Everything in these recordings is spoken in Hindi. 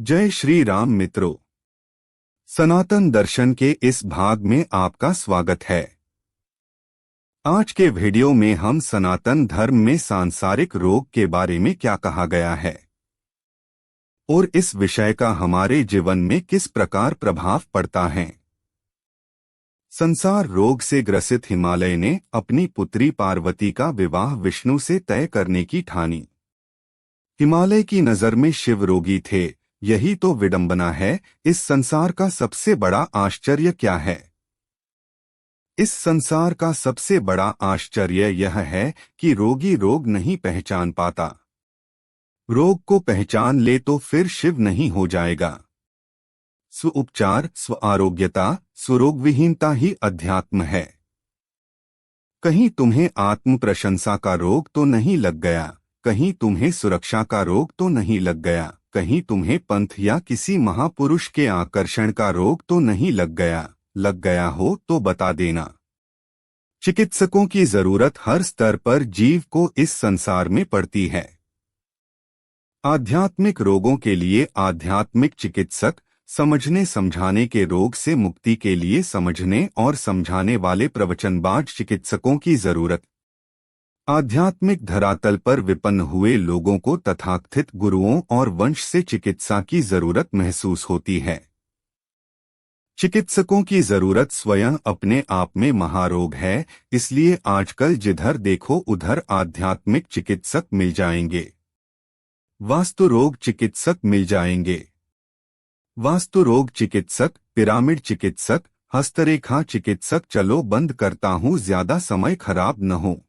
जय श्री राम मित्रों। सनातन दर्शन के इस भाग में आपका स्वागत है। आज के वीडियो में हम सनातन धर्म में सांसारिक रोग के बारे में क्या कहा गया है और इस विषय का हमारे जीवन में किस प्रकार प्रभाव पड़ता है। संसार रोग से ग्रसित हिमालय ने अपनी पुत्री पार्वती का विवाह विष्णु से तय करने की ठानी। हिमालय की नजर में शिव रोगी थे, यही तो विडंबना है। इस संसार का सबसे बड़ा आश्चर्य क्या है? इस संसार का सबसे बड़ा आश्चर्य यह है कि रोगी रोग नहीं पहचान पाता। रोग को पहचान ले तो फिर शिव नहीं हो जाएगा। स्व उपचार, स्व आरोग्यता, स्वरोग विहीनता ही अध्यात्म है। कहीं तुम्हें आत्म प्रशंसा का रोग तो नहीं लग गया, कहीं तुम्हें सुरक्षा का रोग तो नहीं लग गया, कहीं तुम्हें पंथ या किसी महापुरुष के आकर्षण का रोग तो नहीं लग गया। लग गया हो तो बता देना। चिकित्सकों की जरूरत हर स्तर पर जीव को इस संसार में पड़ती है। आध्यात्मिक रोगों के लिए आध्यात्मिक चिकित्सक, समझने समझाने के रोग से मुक्ति के लिए समझने और समझाने वाले प्रवचनबाज चिकित्सकों की जरूरत। आध्यात्मिक धरातल पर विपन्न हुए लोगों को तथाकथित गुरुओं और वंश से चिकित्सा की जरूरत महसूस होती है। चिकित्सकों की जरूरत स्वयं अपने आप में महारोग है, इसलिए आजकल जिधर देखो उधर आध्यात्मिक चिकित्सक मिल जाएंगे, वास्तु रोग चिकित्सक मिल जाएंगे। वास्तु रोग चिकित्सक, पिरामिड चिकित्सक, हस्तरेखा चिकित्सक। चलो बंद करता हूँ, ज्यादा समय खराब न हो।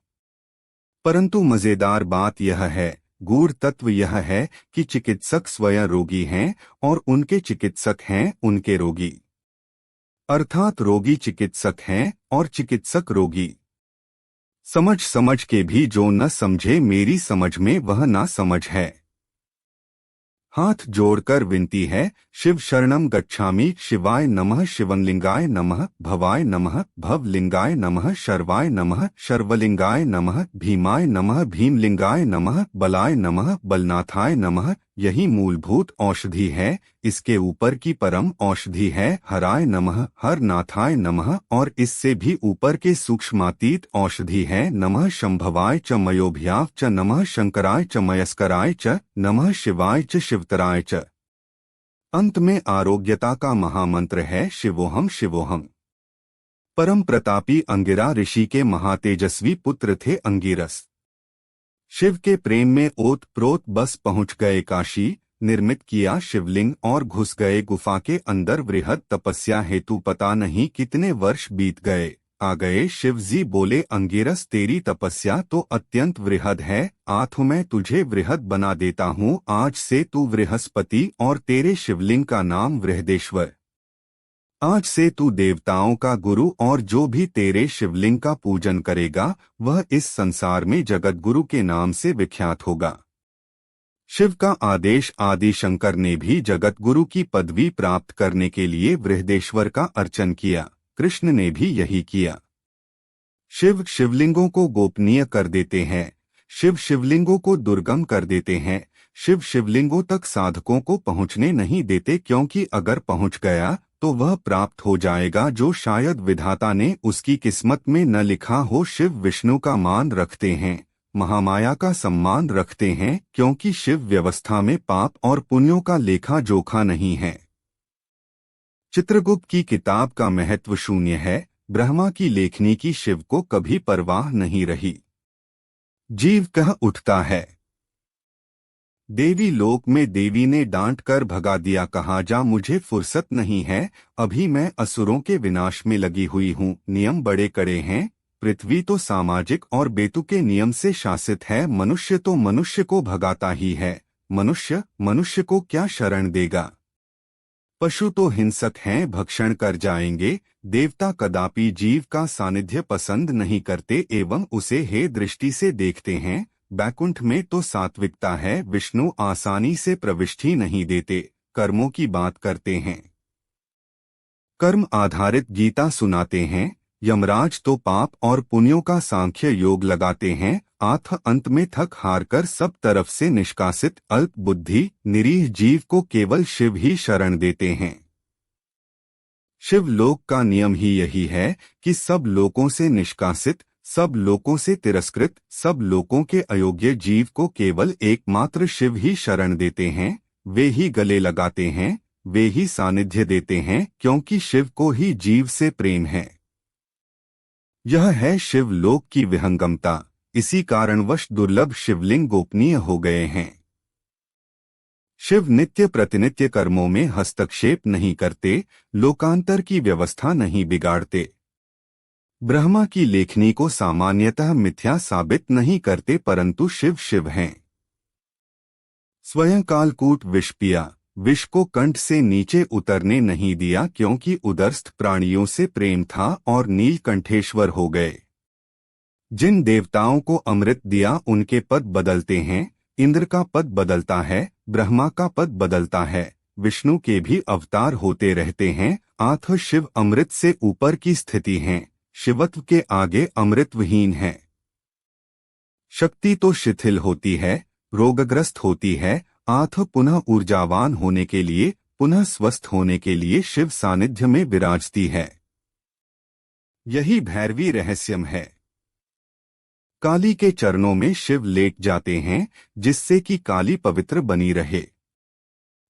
परंतु मजेदार बात यह है, गूढ़ तत्व यह है कि चिकित्सक स्वयं रोगी हैं और उनके चिकित्सक हैं उनके रोगी। अर्थात रोगी चिकित्सक हैं और चिकित्सक रोगी। समझ समझ के भी जो न समझे, मेरी समझ में वह ना समझ है। हाथ जोड़कर विनती है, शिव शरणम गच्छामि, शिवाय नमः, शिवलिंगाय नमः, भवाय नमः, भवलिंगाय नमः, शर्वाय नमः, शर्वलिंगाय नमः, भीमाय नमः, भीमलिंगाय नमः, बलाय नमः, बलनाथाय नमः। यही मूलभूत औषधि है, इसके ऊपर की परम औषधि है हराय नमः, हरनाथाय नमः, और इससे भी ऊपर के सूक्ष्मातीत औषधि है नमः शंभवाय च मयोभ्याव च, नमः शंकराय च मयस्कराय च, नमः शिवाय च शिवतराय च। अंत में आरोग्यता का महामंत्र है शिवोहम शिवोहम। परम प्रतापी अंगिरा ऋषि के महातेजस्वी पुत्र थे अंगिरस। शिव के प्रेम में ओत प्रोत बस पहुंच गए काशी, निर्मित किया शिवलिंग और घुस गए गुफा के अंदर। वृहद तपस्या हेतु पता नहीं कितने वर्ष बीत गए। आ गए शिव जी, बोले अंगिरस तेरी तपस्या तो अत्यंत वृहद है, आठ मैं तुझे वृहद बना देता हूँ। आज से तू बृहस्पति और तेरे शिवलिंग का नाम बृहदेश्वर। आज से तू देवताओं का गुरु और जो भी तेरे शिवलिंग का पूजन करेगा वह इस संसार में जगत गुरु के नाम से विख्यात होगा। शिव का आदेश आदि शंकर ने भी जगत गुरु की पदवी प्राप्त करने के लिए बृहदेश्वर का अर्चन किया। कृष्ण ने भी यही किया। शिव शिवलिंगों को गोपनीय कर देते हैं, शिव शिवलिंगों को दुर्गम कर देते हैं। शिव शिवलिंगों तक साधकों को पहुंचने नहीं देते, क्योंकि अगर पहुंच गया तो वह प्राप्त हो जाएगा जो शायद विधाता ने उसकी किस्मत में न लिखा हो। शिव विष्णु का मान रखते हैं, महामाया का सम्मान रखते हैं, क्योंकि शिव व्यवस्था में पाप और पुण्यों का लेखा जोखा नहीं है। चित्रगुप्त की किताब का महत्व शून्य है, ब्रह्मा की लेखनी की शिव को कभी परवाह नहीं रही। जीव कह उठता है। देवी लोक में देवी ने डांट कर भगा दिया, कहा जा मुझे फुर्सत नहीं है, अभी मैं असुरों के विनाश में लगी हुई हूँ। नियम बड़े कड़े हैं, पृथ्वी तो सामाजिक और बेतुके नियम से शासित है। मनुष्य तो मनुष्य को भगाता ही है, मनुष्य मनुष्य को क्या शरण देगा। पशु तो हिंसक हैं, भक्षण कर जाएंगे। देवता कदापि जीव का सानिध्य पसंद नहीं करते एवं उसे हे दृष्टि से देखते हैं। बैकुंठ में तो सात्विकता है, विष्णु आसानी से प्रविष्टि नहीं देते, कर्मों की बात करते हैं। कर्म आधारित गीता सुनाते हैं, यमराज तो पाप और पुण्यों का सांख्य योग लगाते हैं, अंत में थक हार कर सब तरफ से निष्कासित अल्प बुद्धि निरीह जीव को केवल शिव ही शरण देते हैं। शिव लोक का नियम ही यही है कि सब लोकों से निष्कासित, सब लोकों से तिरस्कृत, सब लोकों के अयोग्य जीव को केवल एकमात्र शिव ही शरण देते हैं, वे ही गले लगाते हैं, वे ही सानिध्य देते हैं, क्योंकि शिव को ही जीव से प्रेम है। यह है शिव लोक की विहंगमता। इसी कारणवश दुर्लभ शिवलिंग गोपनीय हो गए हैं। शिव नित्य प्रतिनित्य कर्मों में हस्तक्षेप नहीं करते, लोकांतर की व्यवस्था नहीं बिगाड़ते, ब्रह्मा की लेखनी को सामान्यतः मिथ्या साबित नहीं करते, परंतु शिव शिव हैं। स्वयं कालकूट विष पिया, विष को कंठ से नीचे उतरने नहीं दिया, क्योंकि उदरस्थ प्राणियों से प्रेम था और नीलकंठेश्वर हो गए। जिन देवताओं को अमृत दिया उनके पद बदलते हैं, इंद्र का पद बदलता है, ब्रह्मा का पद बदलता है, विष्णु के भी अवतार होते रहते हैं, शिव अमृत से ऊपर की स्थिति है, शिवत्व के आगे अमृतविहीन है। शक्ति तो शिथिल होती है, रोगग्रस्त होती है, पुनः ऊर्जावान होने के लिए, पुनः स्वस्थ होने के लिए शिव सानिध्य में विराजती है। यही भैरवी रहस्यम है। काली के चरणों में शिव लेट जाते हैं, जिससे कि काली पवित्र बनी रहे।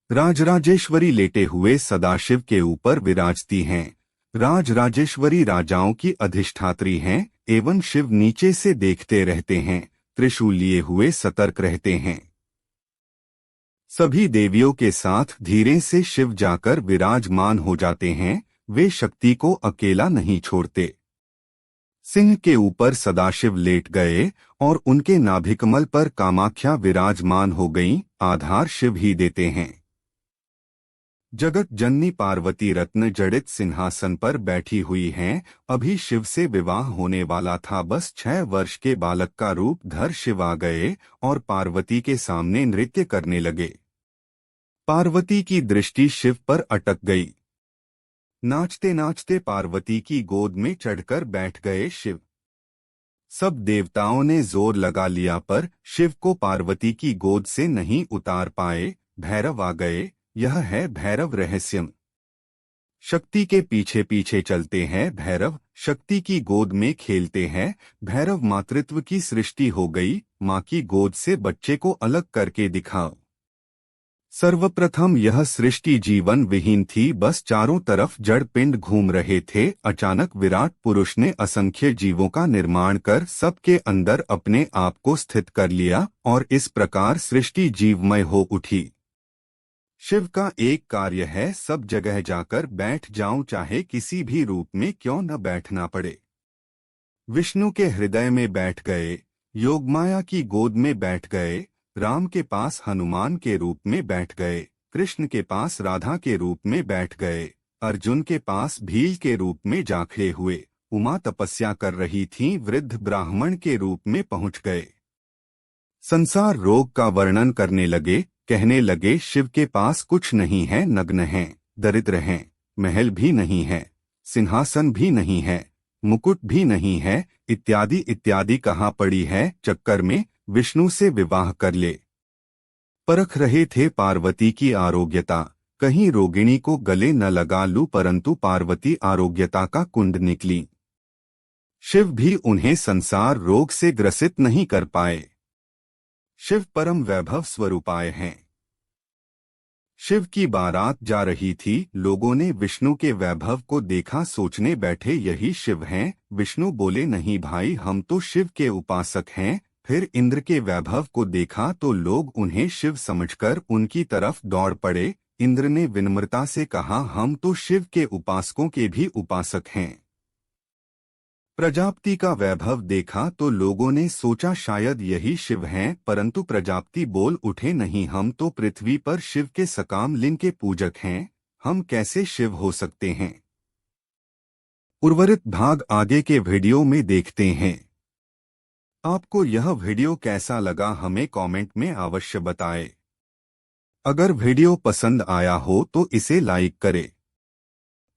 राजराजेश्वरी लेटे हुए सदाशिव के ऊपर विराजती हैं। राजराजेश्वरी राजाओं की अधिष्ठात्री हैं, एवं शिव नीचे से देखते रहते हैं, त्रिशूल लिए हुए सतर्क रहते हैं। सभी देवियों के साथ धीरे से शिव जाकर विराजमान हो जाते हैं, वे शक्ति को अकेला नहीं छोड़ते। सिंह के ऊपर सदाशिव लेट गए और उनके नाभिकमल पर कामाख्या विराजमान हो गईं, आधार शिव ही देते हैं। जगत जननी पार्वती रत्न जड़ित सिंहासन पर बैठी हुई हैं, अभी शिव से विवाह होने वाला था, बस 6 वर्ष के बालक का रूप धर शिव आ गए और पार्वती के सामने नृत्य करने लगे। पार्वती की दृष्टि शिव पर अटक गई। नाचते नाचते पार्वती की गोद में चढ़कर बैठ गए शिव। सब देवताओं ने जोर लगा लिया, पर शिव को पार्वती की गोद से नहीं उतार पाए। भैरव आ गए। यह है भैरव रहस्यम। शक्ति के पीछे पीछे चलते हैं भैरव, शक्ति की गोद में खेलते हैं। भैरव मातृत्व की सृष्टि हो गई, माँ की गोद से बच्चे को अलग करके दिखाओ। सर्वप्रथम यह सृष्टि जीवन विहीन थी, बस चारों तरफ जड़ पिंड घूम रहे थे। अचानक विराट पुरुष ने असंख्य जीवों का निर्माण कर सबके अंदर अपने आप को स्थित कर लिया और इस प्रकार सृष्टि जीवमय हो उठी। शिव का एक कार्य है, सब जगह जाकर बैठ जाऊं, चाहे किसी भी रूप में क्यों न बैठना पड़े। विष्णु के हृदय में बैठ गए, योगमाया की गोद में बैठ गए, राम के पास हनुमान के रूप में बैठ गए, कृष्ण के पास राधा के रूप में बैठ गए, अर्जुन के पास भील के रूप में जा खड़े हुए, उमा तपस्या कर रही थीं, वृद्ध ब्राह्मण के रूप में पहुंच गए। संसार रोग का वर्णन करने लगे, कहने लगे शिव के पास कुछ नहीं है, नग्न हैं, दरिद्र हैं, महल भी नहीं है, सिंहासन भी नहीं है, मुकुट भी नहीं है, इत्यादि इत्यादि। कहाँ पड़ी है चक्कर में, विष्णु से विवाह कर ले। परख रहे थे पार्वती की आरोग्यता, कहीं रोगिणी को गले न लगा लूं, परंतु पार्वती आरोग्यता का कुंड निकली। शिव भी उन्हें संसार रोग से ग्रसित नहीं कर पाए। शिव परम वैभव स्वरूपाय हैं। शिव की बारात जा रही थी, लोगों ने विष्णु के वैभव को देखा, सोचने बैठे यही शिव हैं। विष्णु बोले नहीं भाई, हम तो शिव के उपासक हैं। फिर इंद्र के वैभव को देखा तो लोग उन्हें शिव समझकर उनकी तरफ दौड़ पड़े। इंद्र ने विनम्रता से कहा, हम तो शिव के उपासकों के भी उपासक हैं। प्रजापति का वैभव देखा तो लोगों ने सोचा शायद यही शिव हैं, परंतु प्रजापति बोल उठे, नहीं, हम तो पृथ्वी पर शिव के सकाम लिंग के पूजक हैं, हम कैसे शिव हो सकते हैं। उर्वरित भाग आगे के वीडियो में देखते हैं। आपको यह वीडियो कैसा लगा हमें कमेंट में अवश्य बताएं। अगर वीडियो पसंद आया हो तो इसे लाइक करें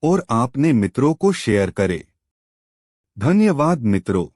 और अपने मित्रों को शेयर करें। धन्यवाद मित्रों।